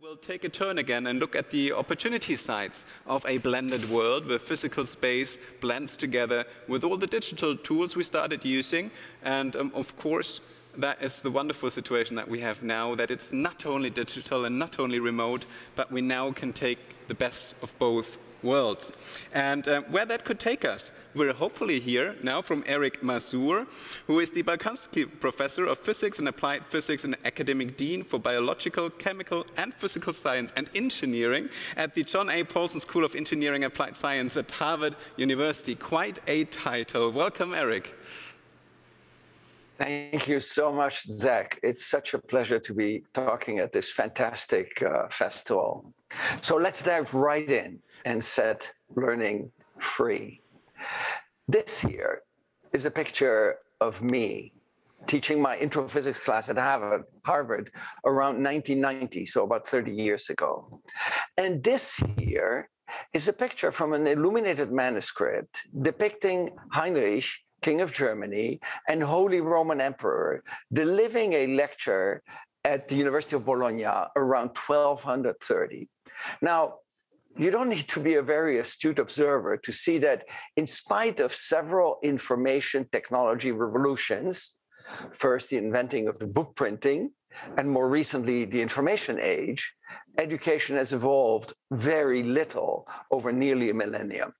We'll take a turn again and look at the opportunity sides of a blended world where physical space blends together with all the digital tools we started using. And of course, that is the wonderful situation that we have now, that it's not only digital and not only remote, but we now can take the best of both worlds. And where that could take us, we're hopefully hear now from Eric Mazur, who is the Balkanski Professor of Physics and Applied Physics and Academic Dean for Biological, Chemical, and Physical Science and Engineering at the John A. Paulson School of Engineering and Applied Science at Harvard University. Quite a title. Welcome, Eric. Thank you so much, Zach. It's such a pleasure to be talking at this fantastic festival. So let's dive right in and set learning free. This here is a picture of me teaching my intro physics class at Harvard around 1990, so about 30 years ago. And this here is a picture from an illuminated manuscript depicting Heinrich, King of Germany and Holy Roman Emperor, delivering a lecture at the University of Bologna around 1230. Now, you don't need to be a very astute observer to see that in spite of several information technology revolutions, first the inventing of the book printing, and more recently the information age, education has evolved very little over nearly a millennium.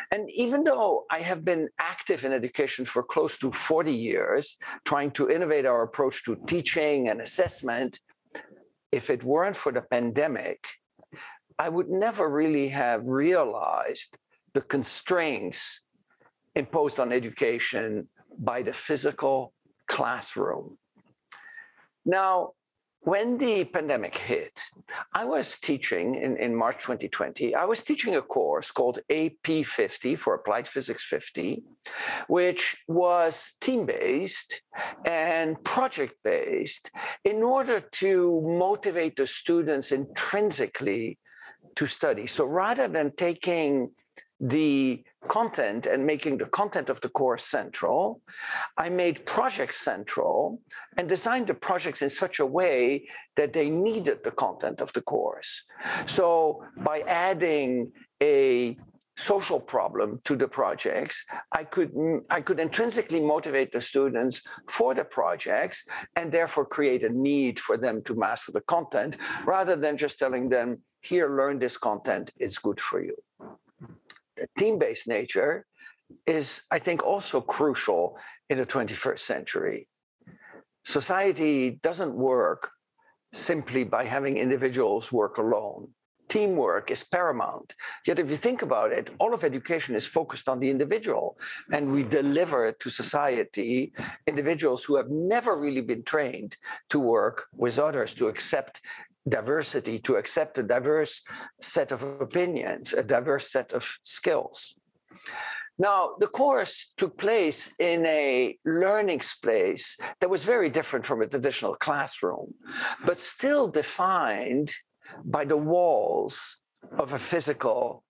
And even though I have been active in education for close to 40 years, trying to innovate our approach to teaching and assessment, if it weren't for the pandemic, I would never really have realized the constraints imposed on education by the physical classroom. Now, when the pandemic hit, I was teaching in March 2020, I was teaching a course called AP 50 for Applied Physics 50, which was team-based and project-based in order to motivate the students intrinsically to study. So rather than taking the content and making the content of the course central, I made projects central and designed the projects in such a way that they needed the content of the course. So by adding a social problem to the projects, I could intrinsically motivate the students for the projects and therefore create a need for them to master the content rather than just telling them, here, learn this content, it's good for you. The team-based nature is, I think, also crucial in the 21st century. Society doesn't work simply by having individuals work alone. Teamwork is paramount. Yet if you think about it, all of education is focused on the individual, and we deliver to society individuals who have never really been trained to work with others, to accept diversity, to accept a diverse set of opinions, a diverse set of skills. Now, the course took place in a learning space that was very different from a traditional classroom, but still defined by the walls of a physical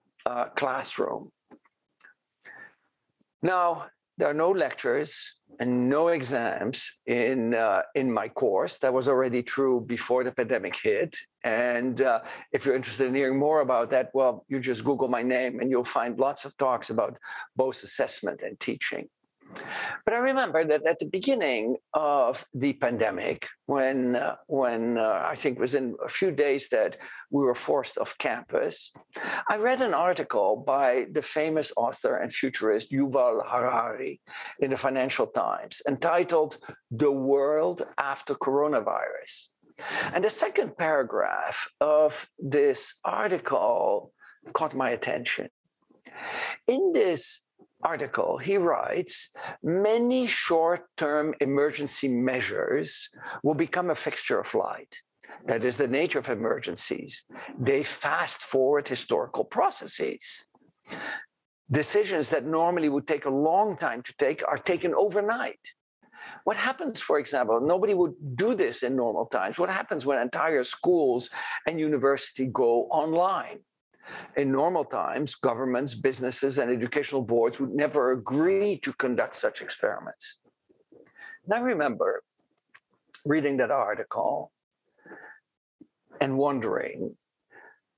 classroom. Now, there are no lectures and no exams in my course. That was already true before the pandemic hit. And if you're interested in hearing more about that, well, you just Google my name and you'll find lots of talks about both assessment and teaching. But I remember that at the beginning of the pandemic, when I think it was in a few days that we were forced off campus, I read an article by the famous author and futurist Yuval Harari in the Financial Times entitled "The World After Coronavirus." And the second paragraph of this article caught my attention. In this article, he writes, many short-term emergency measures will become a fixture of light. That is the nature of emergencies. They fast-forward historical processes. Decisions that normally would take a long time to take are taken overnight. What happens, for example, nobody would do this in normal times. What happens when entire schools and universities go online? In normal times, governments, businesses, and educational boards would never agree to conduct such experiments. And I remember reading that article and wondering,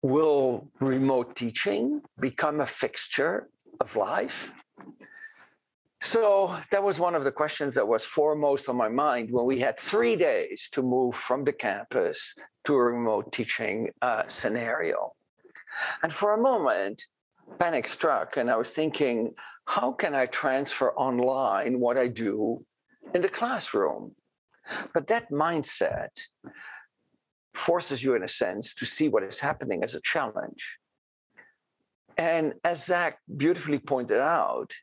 will remote teaching become a fixture of life? So that was one of the questions that was foremost on my mind when we had 3 days to move from the campus to a remote teaching scenario. And for a moment, panic struck, and I was thinking, how can I transfer online what I do in the classroom? But that mindset forces you, in a sense, to see what is happening as a challenge. And as Zach beautifully pointed out,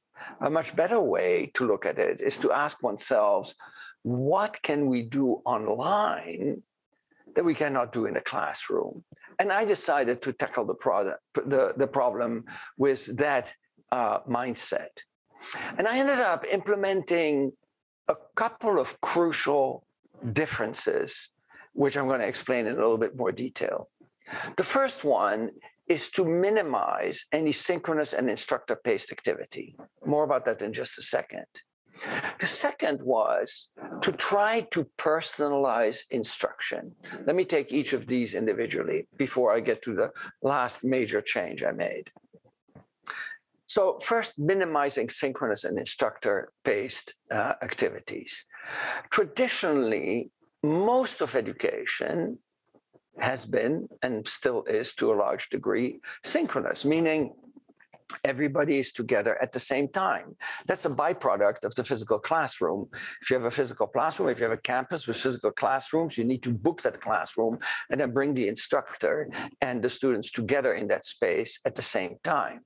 a much better way to look at it is to ask oneself, what can we do online that we cannot do in a classroom? And I decided to tackle the problem with that mindset. And I ended up implementing a couple of crucial differences, which I'm going to explain in a little bit more detail. The first one is to minimize any synchronous and instructor-paced activity. More about that in just a second. The second was to try to personalize instruction. Let me take each of these individually before I get to the last major change I made. So first, minimizing synchronous and instructor-paced activities. Traditionally, most of education has been, and still is to a large degree, synchronous, meaning everybody is together at the same time. That's a byproduct of the physical classroom. If you have a physical classroom, if you have a campus with physical classrooms, you need to book that classroom and then bring the instructor and the students together in that space at the same time.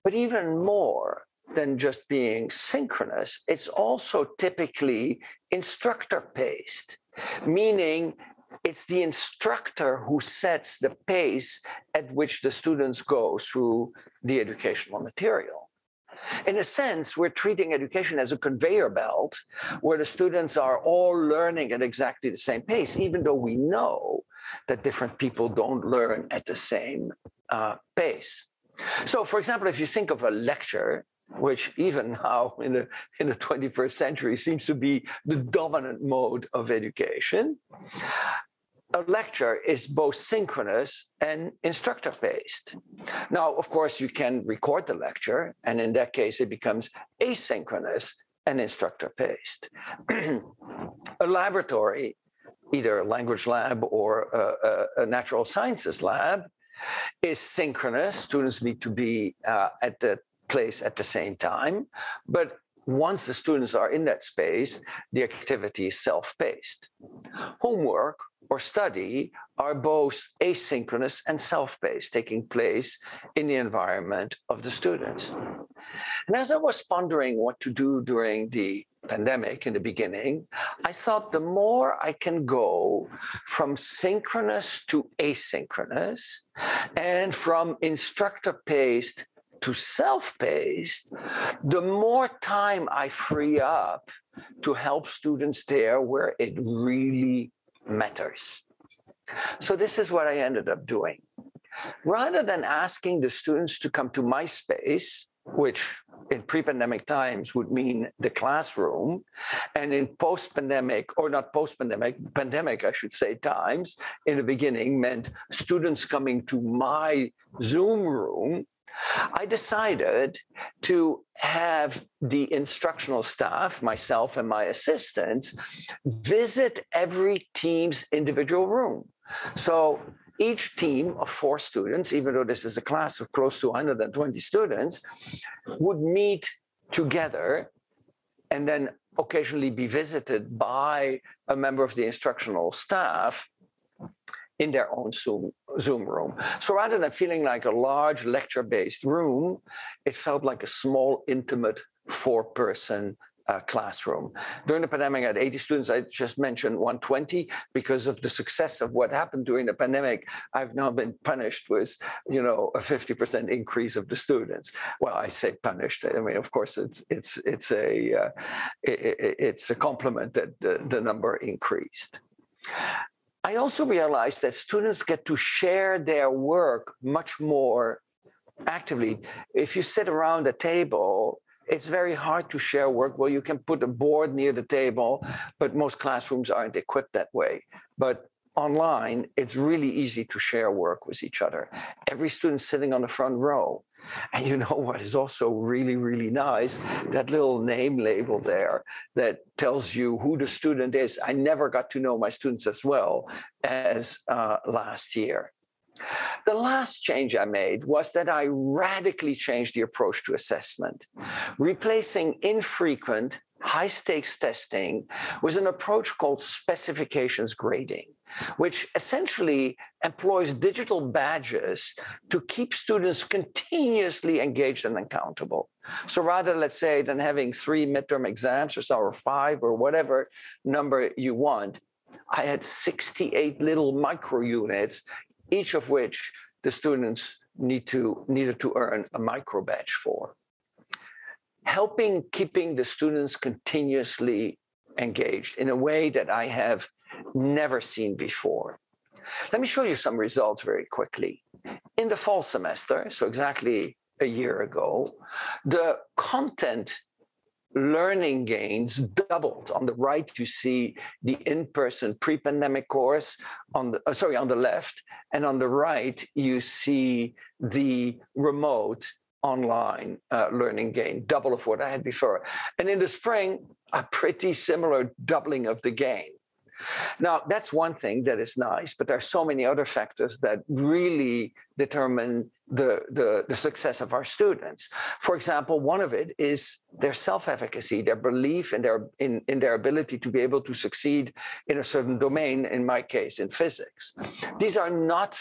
But even more than just being synchronous, it's also typically instructor-paced, meaning it's the instructor who sets the pace at which the students go through the educational material. In a sense, we're treating education as a conveyor belt where the students are all learning at exactly the same pace, even though we know that different people don't learn at the same pace. So, for example, if you think of a lecture, which even now in the 21st century seems to be the dominant mode of education, a lecture is both synchronous and instructor-paced. Now, of course, you can record the lecture, and in that case, it becomes asynchronous and instructor-paced. A laboratory, either a language lab or a natural sciences lab, is synchronous. Students need to be at the place at the same time, but once the students are in that space, the activity is self-paced. Homework or study are both asynchronous and self-paced, taking place in the environment of the students. And as I was pondering what to do during the pandemic in the beginning, I thought the more I can go from synchronous to asynchronous and from instructor-paced to self-paced, the more time I free up to help students there where it really matters. So this is what I ended up doing. Rather than asking the students to come to my space, which in pre-pandemic times would mean the classroom, and in post-pandemic, or not post-pandemic, pandemic, I should say, times, in the beginning meant students coming to my Zoom room, I decided to have the instructional staff, myself and my assistants, visit every team's individual room. So each team of 4 students, even though this is a class of close to 120 students, would meet together and then occasionally be visited by a member of the instructional staff in their own Zoom room. So rather than feeling like a large lecture-based room, it felt like a small, intimate 4-person classroom. During the pandemic, I had 80 students. I just mentioned 120 because of the success of what happened during the pandemic. I've now been punished with, a 50% increase of the students. Well, I say punished. I mean, of course, it's a compliment that the number increased. I also realized that students get to share their work much more actively. If you sit around a table, it's very hard to share work. Well, you can put a board near the table, but most classrooms aren't equipped that way. But online, it's really easy to share work with each other. Every student sitting on the front row. And you know what is also really, really nice? That little name label there that tells you who the student is. I never got to know my students as well as last year. The last change I made was that I radically changed the approach to assessment, replacing infrequent, high-stakes testing with an approach called specifications grading, which essentially employs digital badges to keep students continuously engaged and accountable. So rather, let's say, than having 3 midterm exams or 5 or whatever number you want, I had 68 little micro units, each of which the students needed to earn a micro badge for. Helping keeping the students continuously engaged in a way that I have never seen before. Let me show you some results very quickly. In the fall semester, so exactly a year ago, the content learning gains doubled. On the right, you see the in-person pre-pandemic course on the left, and on the right, you see the remote online learning gain, double of what I had before. And in the spring, a pretty similar doubling of the gain. Now, that's one thing that is nice, but there are so many other factors that really determine the success of our students. For example, one of it is their self-efficacy, their belief in their ability to be able to succeed in a certain domain, in my case, in physics. These are not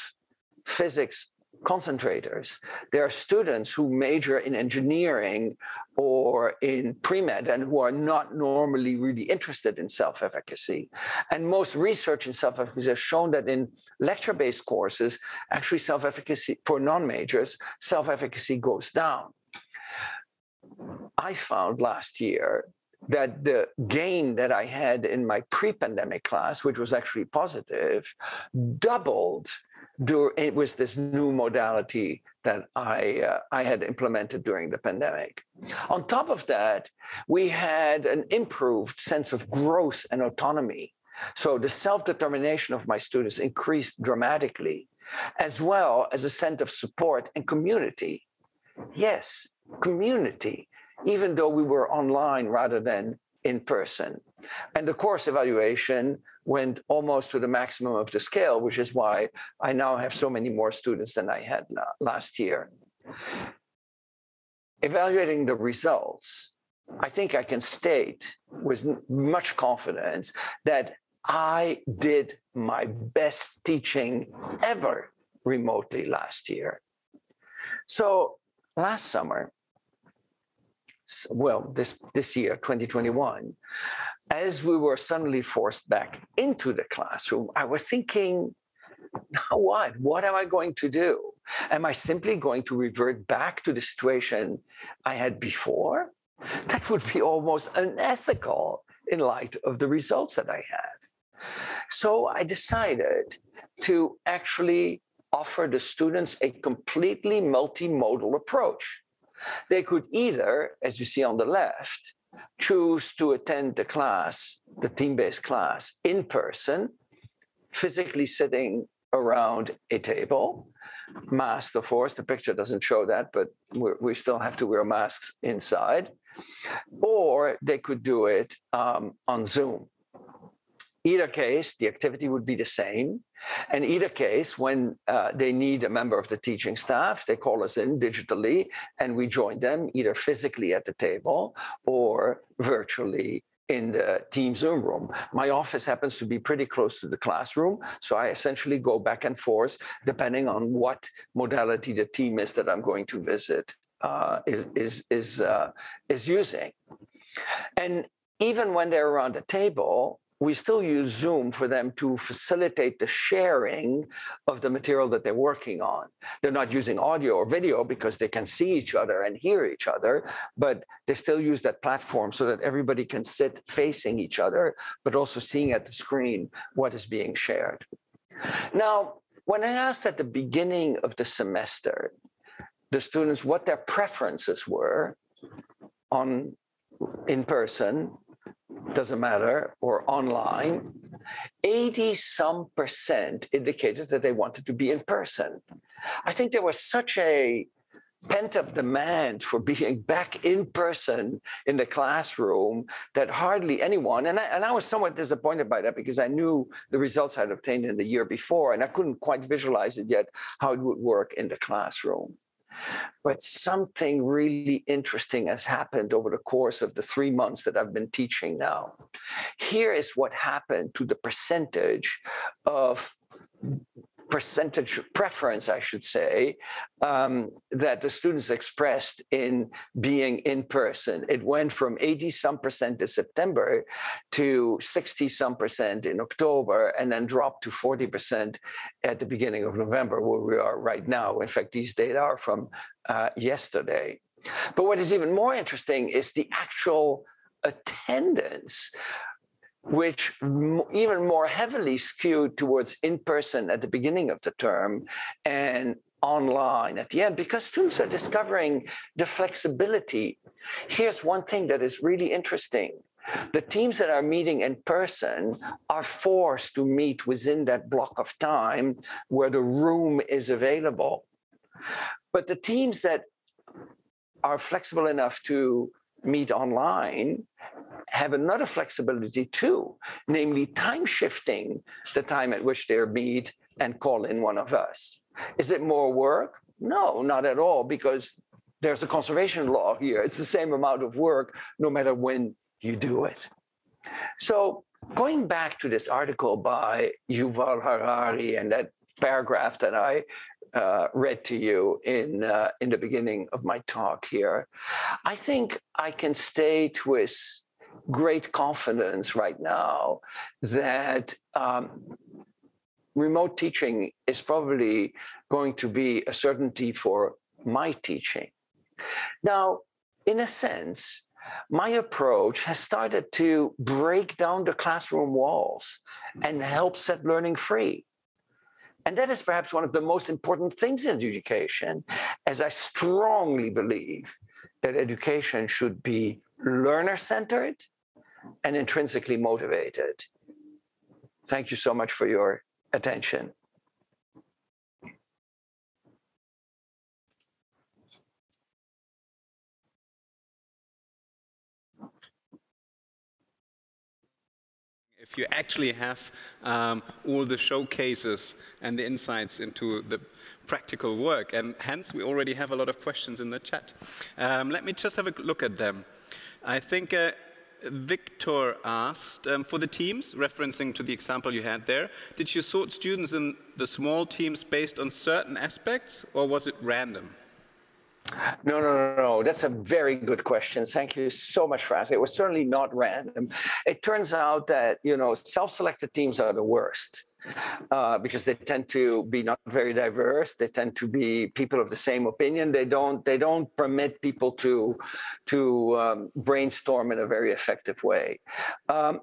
physics concentrators. There are students who major in engineering or in pre-med and who are not normally really interested in self-efficacy. And most research in self-efficacy has shown that in lecture-based courses, actually self-efficacy for non-majors, self-efficacy goes down. I found last year that the gain that I had in my pre-pandemic class, which was actually positive, doubled. It was this new modality that I had implemented during the pandemic. On top of that, we had an improved sense of growth and autonomy. So the self-determination of my students increased dramatically, as well as a sense of support and community. Yes, community, even though we were online rather than in person. And the course evaluation went almost to the maximum of the scale, which is why I now have so many more students than I had last year. Evaluating the results, I think I can state with much confidence that I did my best teaching ever remotely last year. So last summer, well, this year, 2021, as we were suddenly forced back into the classroom, I was thinking, now what? What am I going to do? Am I simply going to revert back to the situation I had before? That would be almost unethical in light of the results that I had. So I decided to actually offer the students a completely multimodal approach. They could either, as you see on the left, choose to attend the class, the team-based class, in person, physically sitting around a table, masked, of course. The picture doesn't show that, but we still have to wear masks inside. Or they could do it on Zoom. Either case, the activity would be the same. And either case, when they need a member of the teaching staff, they call us in digitally, and we join them either physically at the table or virtually in the team Zoom room. My office happens to be pretty close to the classroom, so I essentially go back and forth depending on what modality the team is that I'm going to visit is using. And even when they're around the table, we still use Zoom for them to facilitate the sharing of the material that they're working on. They're not using audio or video because they can see each other and hear each other, but they still use that platform so that everybody can sit facing each other, but also seeing at the screen what is being shared. Now, when I asked at the beginning of the semester, the students what their preferences were in person, doesn't matter, or online, 80-some% indicated that they wanted to be in person. I think there was such a pent-up demand for being back in person in the classroom that hardly anyone, and I was somewhat disappointed by that because I knew the results I'd obtained in the year before, and I couldn't quite visualize it yet how it would work in the classroom. But something really interesting has happened over the course of the 3 months that I've been teaching now. Here is what happened to the percentage preference, I should say, that the students expressed in being in person. It went from 80-some% in September to 60-some% in October, and then dropped to 40% at the beginning of November, where we are right now. In fact, these data are from yesterday. But what is even more interesting is the actual attendance, which even more heavily skewed towards in-person at the beginning of the term and online at the end, because students are discovering the flexibility. Here's one thing that is really interesting. The teams that are meeting in person are forced to meet within that block of time where the room is available. But the teams that are flexible enough to meet online have another flexibility too, namely time shifting the time at which they meet and call in one of us. Is it more work? No, not at all, because there's a conservation law here. It's the same amount of work no matter when you do it. So going back to this article by Yuval Harari and that paragraph that I read to you in the beginning of my talk here, I think I can state with great confidence right now that remote teaching is probably going to be a certainty for my teaching. Now, in a sense, my approach has started to break down the classroom walls and help set learning free. And that is perhaps one of the most important things in education, as I strongly believe that education should be learner-centered and intrinsically motivated. Thank you so much for your attention. If you actually have all the showcases and the insights into the practical work, and hence we already have a lot of questions in the chat. Let me just have a look at them. I think Victor asked, for the teams, referencing to the example you had there, did you sort students in the small teams based on certain aspects, or was it random? No. That's a very good question. Thank you so much for asking. It was certainly not random. It turns out that, self-selected teams are the worst. Because they tend to be not very diverse. They tend to be people of the same opinion. They don't permit people to brainstorm in a very effective way.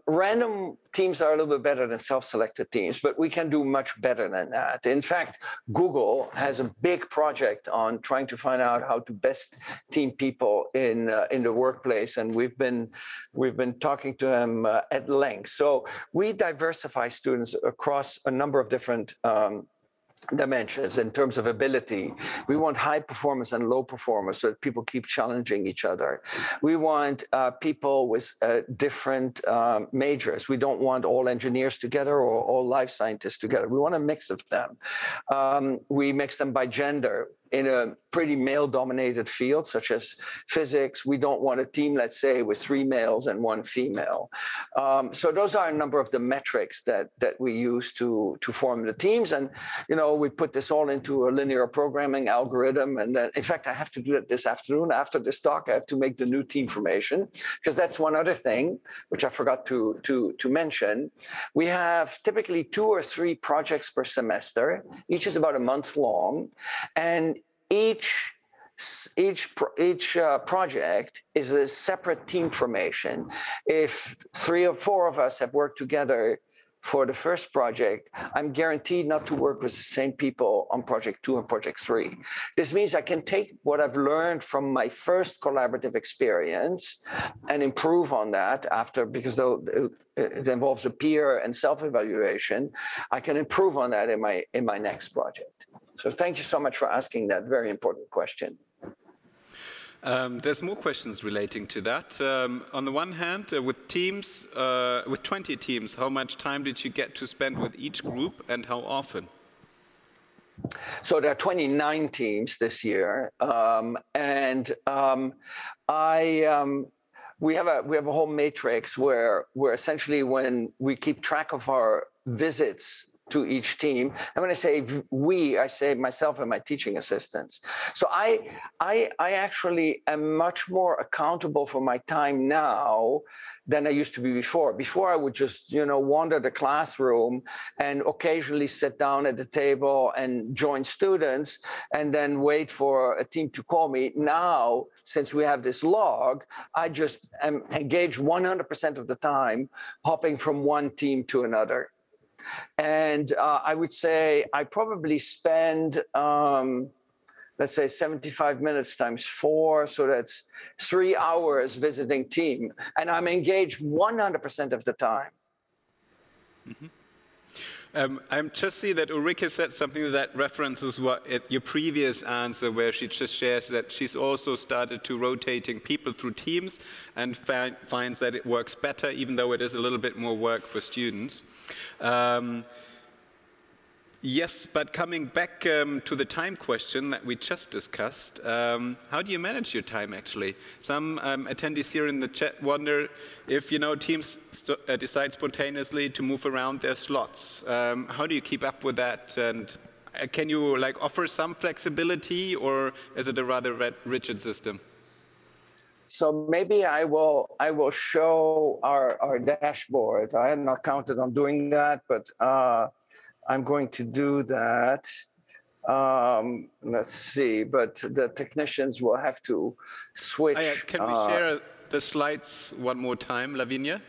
Random teams are a little bit better than self-selected teams, but we can do much better than that. In fact, Google has a big project on trying to find out how to best team people in the workplace, and we've been talking to them at length. So we diversify students across a number of different dimensions in terms of ability. We want high performance and low performance so that people keep challenging each other. We want people with different majors. We don't want all engineers together or all life scientists together. We want a mix of them. We mix them by gender. In a pretty male-dominated field, such as physics, we don't want a team, let's say, with 3 males and 1 female. So those are a number of the metrics that we use to form the teams. And, we put this all into a linear programming algorithm. And then, in fact, I have to do that this afternoon. After this talk, I have to make the new team formation, because that's one other thing, which I forgot to mention. We have typically 2 or 3 projects per semester. Each is about a month long. And each project is a separate team formation. If 3 or 4 of us have worked together for the first project, I'm guaranteed not to work with the same people on project 2 and project 3. This means I can take what I've learned from my first collaborative experience and improve on that after, because though it involves a peer and self-evaluation, I can improve on that in my next project. So thank you so much for asking that very important question. There's more questions relating to that. On the one hand, with teams, with 20 teams, how much time did you get to spend with each group and how often? So there are 29 teams this year, we have a whole matrix where essentially when we keep track of our visits to each team. And when I say we, I say myself and my teaching assistants. So I actually am much more accountable for my time now than I used to be before. Before I would just, wander the classroom and occasionally sit down at the table and join students and then wait for a team to call me. Now, since we have this log, I just am engaged 100% of the time, hopping from one team to another. And I would say I probably spend, let's say 75 minutes times 4. So that's 3 hours visiting team. And I'm engaged 100% of the time. Mm-hmm. I'm just see that Ulrike said something that references your previous answer, where she just shares that she's also started to rotating people through teams and finds that it works better, even though it is a little bit more work for students. Yes, but coming back to the time question that we just discussed, how do you manage your time actually? Some attendees here in the chat wonder if teams decide spontaneously to move around their slots. How do you keep up with that? And can you offer some flexibility, or is it a rather rigid system? So maybe I will show our dashboard. I had not counted on doing that, but I'm going to do that. Let's see, but the technicians will have to switch. Can we share the slides one more time, Lavinia?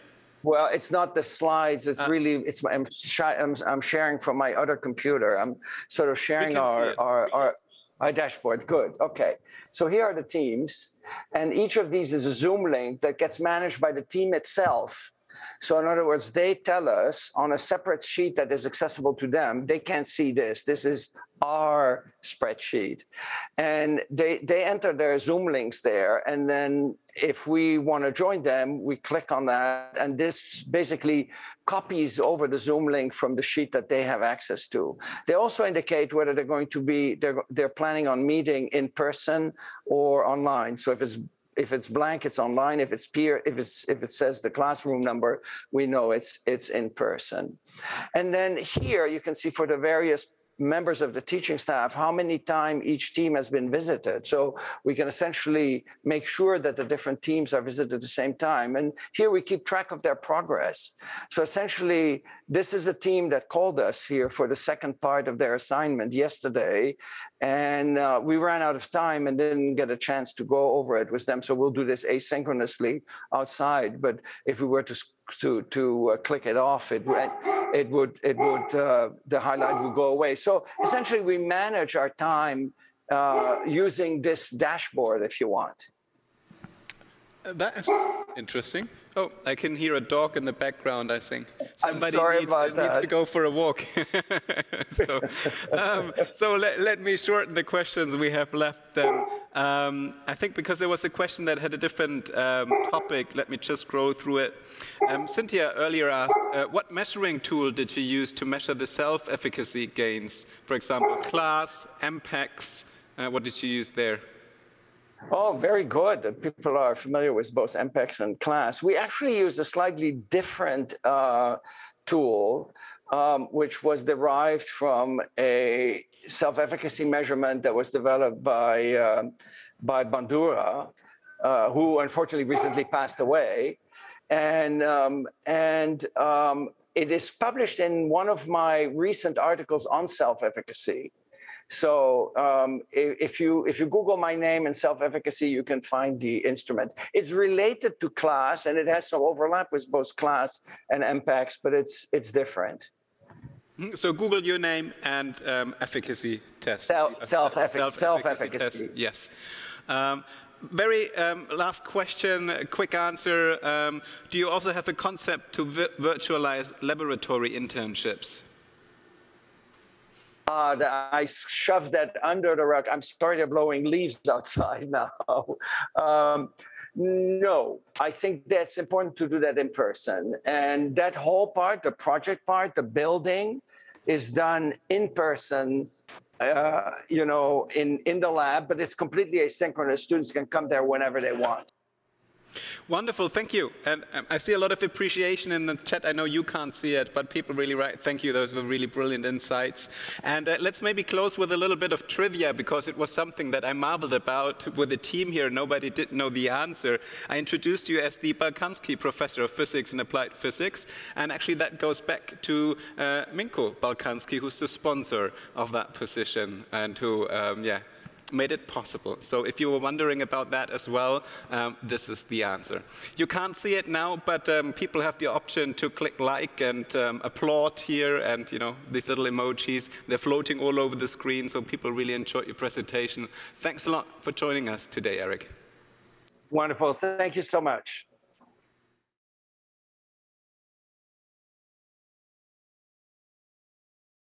Well, it's not the slides. It's really, I'm sharing from my other computer. I'm sort of sharing our dashboard. Good. Okay. So here are the teams, and each of these is a Zoom link that gets managed by the team itself. So in other words, they tell us on a separate sheet that is accessible to them, they can't see this. This is our spreadsheet. And they enter their Zoom links there. And then if we want to join them, we click on that. And this basically copies over the Zoom link from the sheet that they have access to. They also indicate whether they're going to be, they're planning on meeting in person or online. So if it's blank, it's online. If it's peer, if it says the classroom number, we know it's in person. And then here you can see for the various members of the teaching staff how many times each team has been visited. So we can essentially make sure that the different teams are visited at the same time. And here we keep track of their progress. So essentially, this is a team that called us here for the second part of their assignment yesterday. And we ran out of time and didn't get a chance to go over it with them. So we'll do this asynchronously outside. But if we were to click it off, the highlight would go away. So essentially, we manage our time using this dashboard, if you want. That is interesting. Oh, I can hear a dog in the background, I think. Somebody needs to go for a walk. So let me shorten the questions we have left then. I think because there was a question that had a different topic, let me just scroll through it. Cynthia earlier asked, what measuring tool did you use to measure the self-efficacy gains? For example, class, MPEX, what did you use there? Oh, very good. People are familiar with both MPEX and class. We actually used a slightly different tool, which was derived from a self-efficacy measurement that was developed by Bandura, who unfortunately recently passed away. And it is published in one of my recent articles on self-efficacy. So if you Google my name and self-efficacy, you can find the instrument. It's related to class, and it has some overlap with both class and MPACS, but it's different. So Google your name and efficacy test. Self-efficacy. Test. Yes. Very last question, quick answer. Do you also have a concept to virtualize laboratory internships? I shoved that under the rug. I'm sorry, they're blowing leaves outside now. No, I think that's important to do that in person. And that whole part, the project part, the building, is done in person, you know, in the lab, but it's completely asynchronous. Students can come there whenever they want. Wonderful, thank you. And I see a lot of appreciation in the chat. I know you can't see it, but people really write, thank you, those were really brilliant insights. And let's maybe close with a little bit of trivia, because it was something that I marveled about with the team here. Nobody did know the answer. I introduced you as the Balkanski Professor of Physics and Applied Physics, and actually that goes back to Minko Balkanski, who's the sponsor of that position, and who, made it possible. So if you were wondering about that as well, this is the answer. You can't see it now, but people have the option to click like and applaud here, and you know, these little emojis, they're floating all over the screen, so people really enjoyed your presentation. Thanks a lot for joining us today, Eric. Wonderful. Thank you so much.